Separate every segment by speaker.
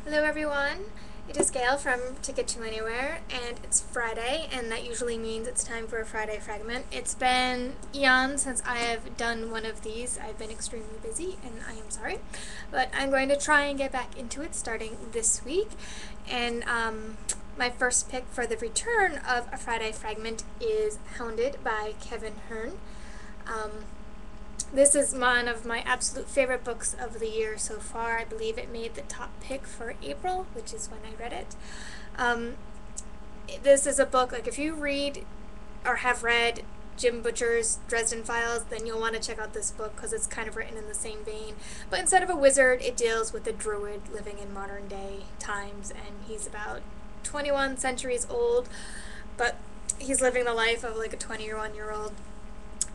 Speaker 1: Hello everyone, it is Gail from Ticket to Anywhere, and it's Friday, and that usually means it's time for a Friday Fragment. It's been eons since I have done one of these. I've been extremely busy, and I am sorry, but I'm going to try and get back into it starting this week. And my first pick for the return of a Friday Fragment is Hounded by Hearne. This is one of my absolute favorite books of the year so far. I believe it made the top pick for April, which is when I read it. This is a book, like if you read or have read Jim Butcher's Dresden Files, then you'll want to check out this book because it's kind of written in the same vein. But instead of a wizard, it deals with a druid living in modern day times, and he's about 21 centuries old, but he's living the life of like a 21-year-old.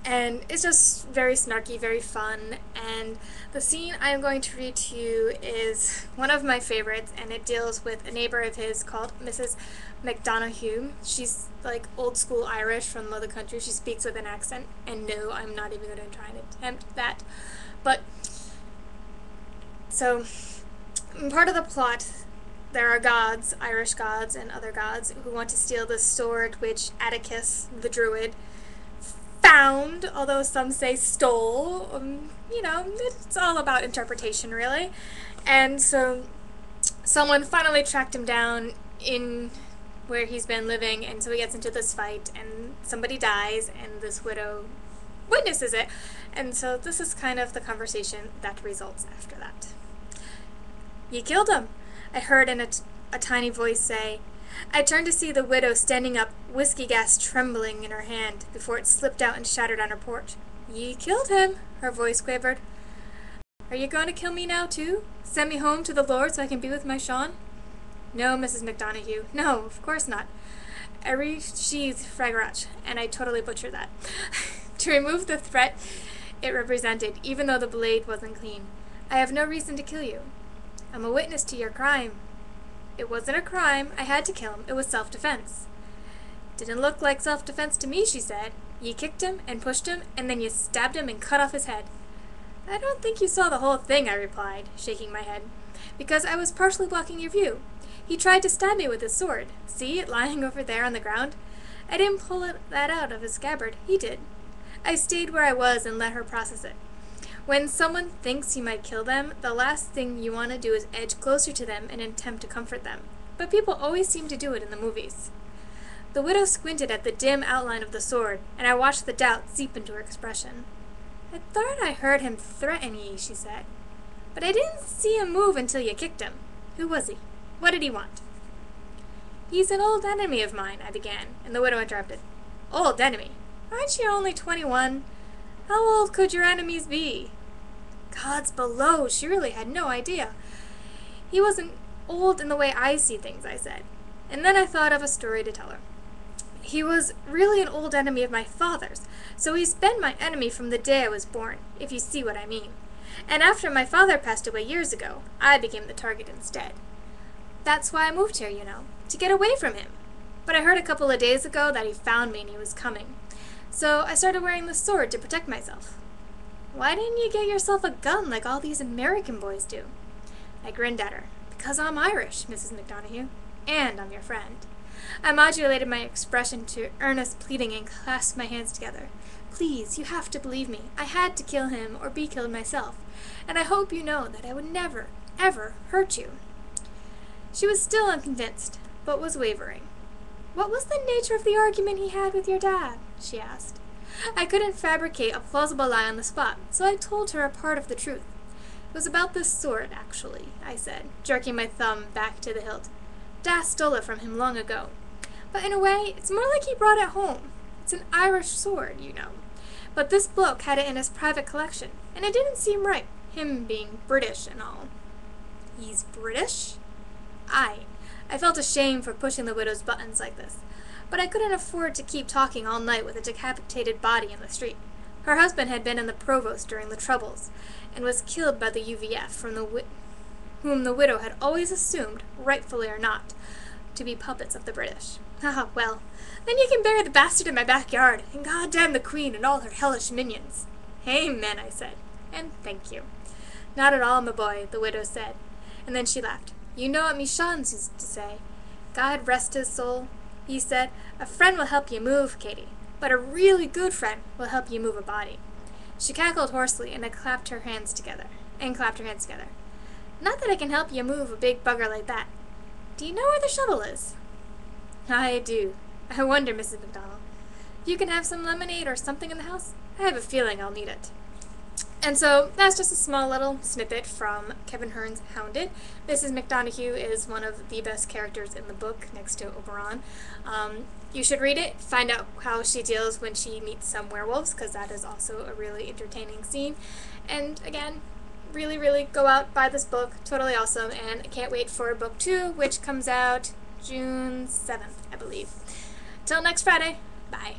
Speaker 1: And it's just very snarky, very fun, and the scene I'm going to read to you is one of my favorites, and it deals with a neighbor of his called Mrs. McDonough. She's like old school Irish from the mother country. She speaks with an accent, and no, I'm not even going to try and attempt that. But, so, part of the plot, there are gods, Irish gods and other gods, who want to steal the sword which Atticus, the druid, found, although some say stole. It's all about interpretation, really. And so someone finally tracked him down in where he's been living, and so he gets into this fight, and somebody dies, and this widow witnesses it. And so this is kind of the conversation that results after that. "You killed him," I heard in a tiny voice say. I turned to see the widow standing up, whiskey glass trembling in her hand, before it slipped out and shattered on her porch. "Ye killed him," her voice quavered. "Are you going to kill me now, too? Send me home to the Lord so I can be with my Sean?" "No, Mrs. McDonough, no, of course not." I resheathed Fragment, and I totally butchered that, to remove the threat it represented, even though the blade wasn't clean. "I have no reason to kill you. I'm a witness to your crime." "It wasn't a crime. I had to kill him. It was self-defense." "Didn't look like self-defense to me," she said. "You kicked him and pushed him, and then you stabbed him and cut off his head." "I don't think you saw the whole thing," I replied, shaking my head, "because I was partially blocking your view. He tried to stab me with his sword. See it lying over there on the ground? I didn't pull that out of his scabbard. He did. I stayed where I was and let her process it. When someone thinks you might kill them, the last thing you want to do is edge closer to them and attempt to comfort them. But people always seem to do it in the movies." The widow squinted at the dim outline of the sword, and I watched the doubt seep into her expression. "I thought I heard him threaten ye," she said. "But I didn't see him move until you kicked him. Who was he? What did he want?" "He's an old enemy of mine," I began, and the widow interrupted. "Old enemy? Aren't you only 21? How old could your enemies be?" Gods below, she really had no idea. "He wasn't old in the way I see things," I said. And then I thought of a story to tell her. "He was really an old enemy of my father's, so he's been my enemy from the day I was born, if you see what I mean. And after my father passed away years ago, I became the target instead. That's why I moved here, to get away from him. But I heard a couple of days ago that he found me and he was coming. So I started wearing the sword to protect myself." "Why didn't you get yourself a gun like all these American boys do?" I grinned at her. "Because I'm Irish, Mrs. McDonough, and I'm your friend." I modulated my expression to earnest pleading and clasped my hands together. "Please, you have to believe me. I had to kill him or be killed myself, and I hope you know that I would never, ever hurt you." She was still unconvinced, but was wavering. "What was the nature of the argument he had with your dad?" she asked. I couldn't fabricate a plausible lie on the spot, so I told her a part of the truth. "It was about this sword, actually," I said, jerking my thumb back to the hilt. "Dad stole it from him long ago. But in a way, it's more like he brought it home. It's an Irish sword, But this bloke had it in his private collection, and it didn't seem right, him being British and all." "He's British?" Aye. I felt ashamed for pushing the widow's buttons like this, but I couldn't afford to keep talking all night with a decapitated body in the street. Her husband had been in the Provost during the Troubles, and was killed by the UVF, whom the widow had always assumed, rightfully or not, to be puppets of the British. "Ah, well, then you can bury the bastard in my backyard, and goddamn the Queen and all her hellish minions." "Amen," I said, "and thank you." "Not at all, my boy," the widow said, and then she laughed. You know what Michon's used to say. God rest his soul. He said, a friend will help you move, Katie, but a really good friend will help you move a body. She cackled hoarsely and clapped her hands together. Not that I can help you move a big bugger like that. Do you know where the shovel is? I do. I wonder, Mrs. McDonald. If you can have some lemonade or something in the house, I have a feeling I'll need it. And so that's just a small little snippet from Kevin Hearne's Hounded. Mrs. McDonagh is one of the best characters in the book next to Oberon. You should read it, find out how she deals when she meets some werewolves, because that is also a really entertaining scene. And again, really, really go out, buy this book. Totally awesome. And I can't wait for book 2, which comes out June 7th, I believe. Till next Friday. Bye.